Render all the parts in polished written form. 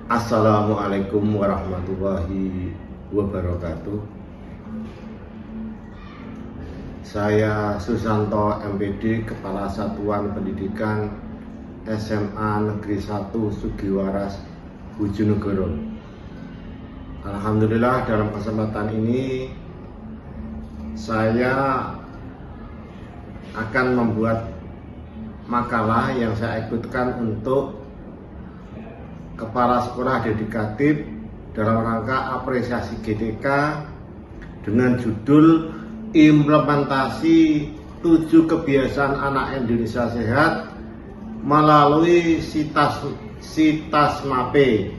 Assalamualaikum warahmatullahi wabarakatuh. Saya Susanto MPD, Kepala Satuan Pendidikan SMA Negeri 1 Sugiwaras, Bojonegoro. Alhamdulillah, dalam kesempatan ini saya akan membuat makalah yang saya ikutkan untuk Kepala Sekolah Dedikatif dalam rangka apresiasi GTK dengan judul Implementasi 7 Kebiasaan Anak Indonesia Sehat melalui Sitasmape.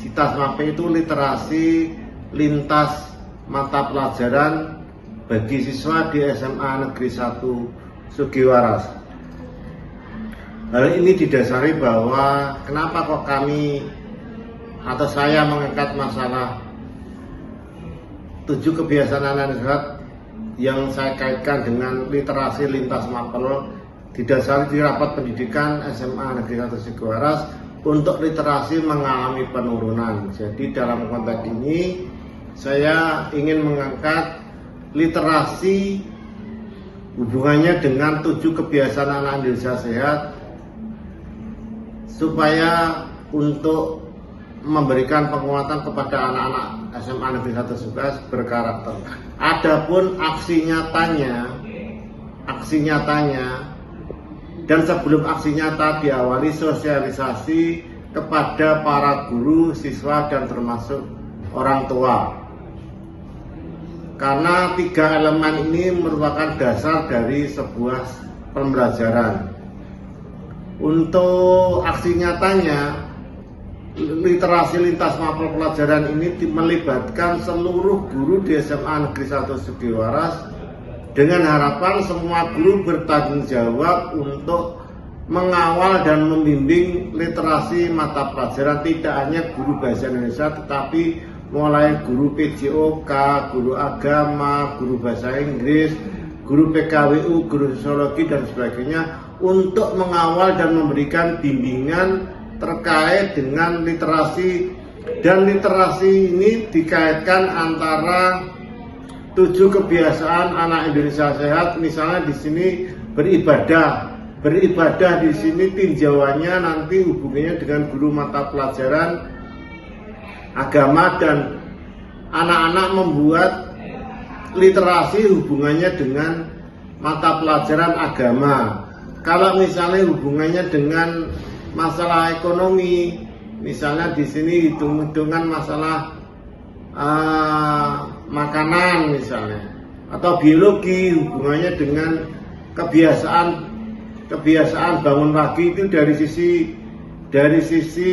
Sitasmape itu literasi lintas mata pelajaran bagi siswa di SMA Negeri 1 Sugiwaras. Hal ini didasari bahwa kenapa kok kami atau saya mengangkat masalah 7 kebiasaan anak sehat yang saya kaitkan dengan literasi lintas mapel, didasari di rapat pendidikan SMA Negeri 1 Sugiwaras untuk literasi mengalami penurunan. Jadi dalam konteks ini saya ingin mengangkat literasi hubungannya dengan 7 kebiasaan anak Indonesia sehat supaya untuk memberikan penguatan kepada anak-anak SMA Negeri 1 Sugiwaras berkarakter. Adapun aksi nyatanya dan sebelum aksi nyata diawali sosialisasi kepada para guru, siswa dan termasuk orang tua. Karena 3 elemen ini merupakan dasar dari sebuah pembelajaran. Untuk aksi nyatanya, literasi lintas mapel pelajaran ini melibatkan seluruh guru di SMA Negeri 1 Sugiwaras dengan harapan semua guru bertanggung jawab untuk mengawal dan membimbing literasi mata pelajaran, tidak hanya guru bahasa Indonesia tetapi mulai guru PJOK, guru agama, guru bahasa Inggris, guru PKWU, guru sosiologi dan sebagainya, untuk mengawal dan memberikan bimbingan terkait dengan literasi. Dan literasi ini dikaitkan antara 7 kebiasaan anak Indonesia sehat. Misalnya di sini beribadah di sini tinjauannya nanti hubungannya dengan guru mata pelajaran agama, dan anak-anak membuat literasi hubungannya dengan mata pelajaran agama. Kalau misalnya hubungannya dengan masalah ekonomi, misalnya di sini hitung-hitungan masalah makanan misalnya, atau biologi hubungannya dengan kebiasaan bangun pagi, itu dari sisi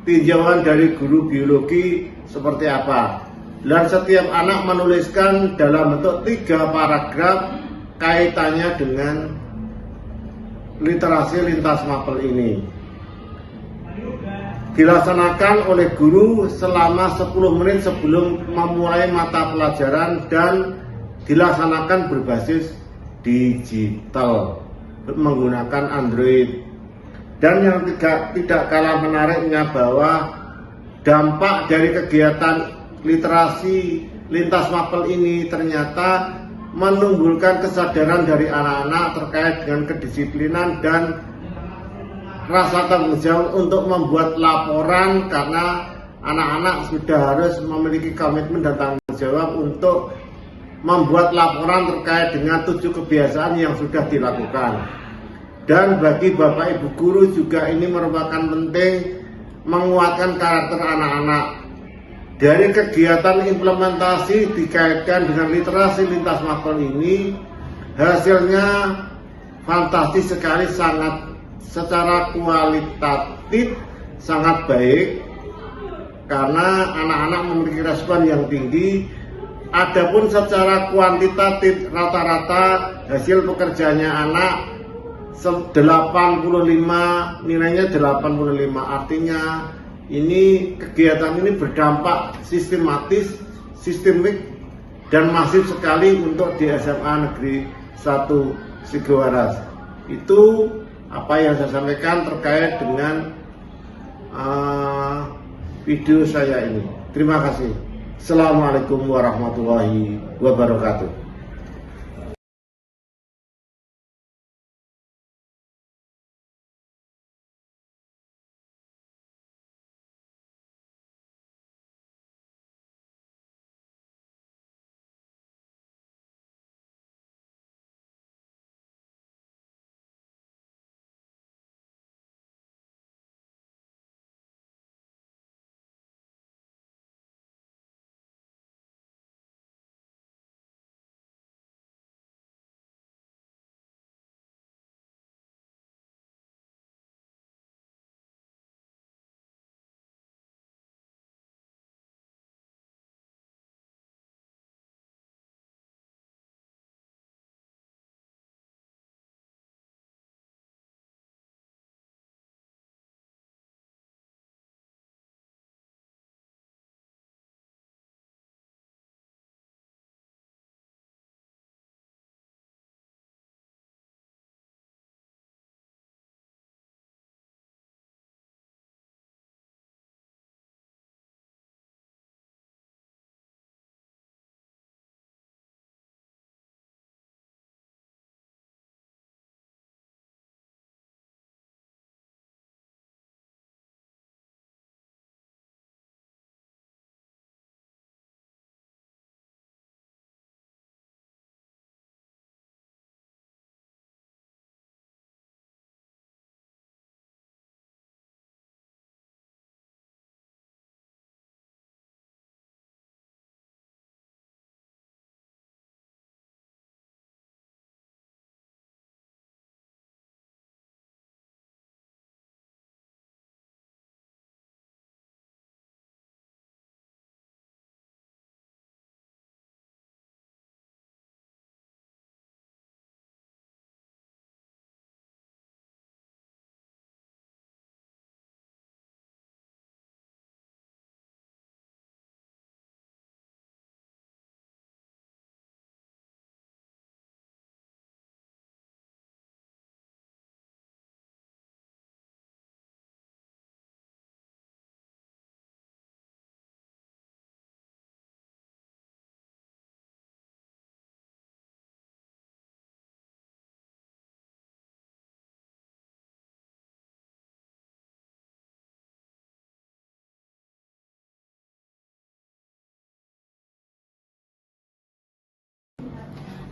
tinjauan dari guru biologi seperti apa. Dan setiap anak menuliskan dalam bentuk 3 paragraf kaitannya dengan literasi lintas mapel ini. Dilaksanakan oleh guru selama 10 menit sebelum memulai mata pelajaran dan dilaksanakan berbasis digital menggunakan Android. Dan yang tidak kalah menariknya bahwa dampak dari kegiatan literasi lintas mapel ini ternyata menumbuhkan kesadaran dari anak-anak terkait dengan kedisiplinan dan rasa tanggung jawab untuk membuat laporan, karena anak-anak sudah harus memiliki komitmen dan tanggung jawab untuk membuat laporan terkait dengan 7 kebiasaan yang sudah dilakukan. Dan bagi Bapak Ibu guru juga ini merupakan penting menguatkan karakter anak-anak. Dari kegiatan implementasi dikaitkan dengan literasi lintas mapel ini, hasilnya fantastis sekali, secara kualitatif sangat baik, karena anak-anak memiliki respon yang tinggi. Adapun secara kuantitatif, rata-rata hasil pekerjaannya anak 85, nilainya 85, artinya ini kegiatan ini berdampak sistemik dan masif sekali untuk di SMA Negeri 1 Sugiwaras. Itu apa yang saya sampaikan terkait dengan video saya ini. Terima kasih. Assalamualaikum warahmatullahi wabarakatuh.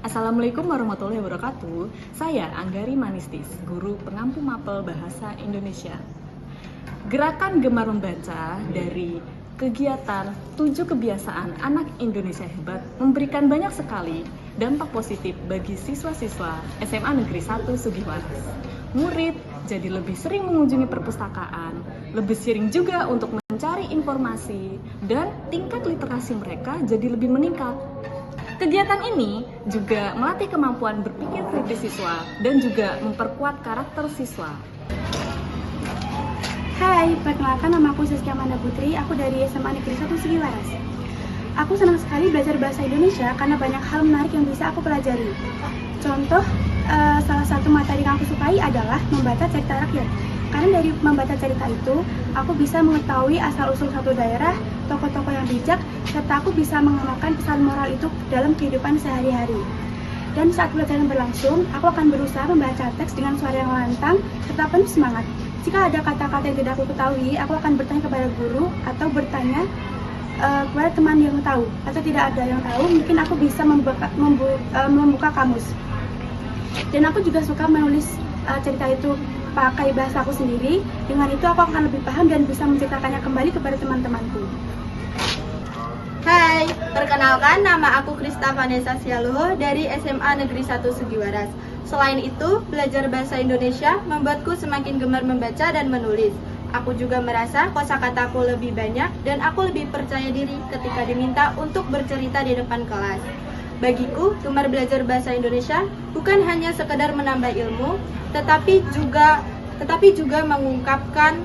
Assalamualaikum warahmatullahi wabarakatuh. Saya Anggari Manistis, guru pengampu mapel bahasa Indonesia. Gerakan Gemar Membaca dari kegiatan 7 kebiasaan anak Indonesia hebat memberikan banyak sekali dampak positif bagi siswa-siswa SMA Negeri 1 Sugiwaras. Murid jadi lebih sering mengunjungi perpustakaan, lebih sering juga untuk mencari informasi, dan tingkat literasi mereka jadi lebih meningkat. Kegiatan ini juga melatih kemampuan berpikir kritis siswa dan juga memperkuat karakter siswa. Hai, perkenalkan nama aku Siskia Amanda Putri, aku dari SMA Negeri 1 Sugiwaras. Aku senang sekali belajar bahasa Indonesia karena banyak hal menarik yang bisa aku pelajari. Contoh, salah satu materi yang aku sukai adalah membaca cerita rakyat. Karena dari membaca cerita itu, aku bisa mengetahui asal-usul suatu daerah, tokoh-tokoh yang bijak, serta aku bisa mengamalkan pesan moral itu dalam kehidupan sehari-hari. Dan saat pelajaran berlangsung, aku akan berusaha membaca teks dengan suara yang lantang, serta penuh semangat. Jika ada kata-kata yang tidak aku ketahui, aku akan bertanya kepada guru atau bertanya kepada teman yang tahu. Atau tidak ada yang tahu, mungkin aku bisa membuka kamus. Dan aku juga suka menulis cerita itu pakai bahasa aku sendiri. Dengan itu aku akan lebih paham dan bisa menceritakannya kembali kepada teman-temanku. Hai, perkenalkan nama aku Krista Vanessa Sialuho dari SMA Negeri 1 Sugiwaras. Selain itu, belajar bahasa Indonesia membuatku semakin gemar membaca dan menulis. Aku juga merasa kosakataku lebih banyak dan aku lebih percaya diri ketika diminta untuk bercerita di depan kelas. Bagiku, gemar belajar bahasa Indonesia bukan hanya sekedar menambah ilmu, tetapi juga mengungkapkan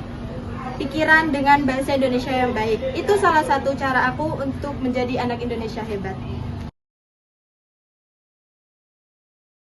pikiran dengan bahasa Indonesia yang baik. Itu salah satu cara aku untuk menjadi anak Indonesia hebat.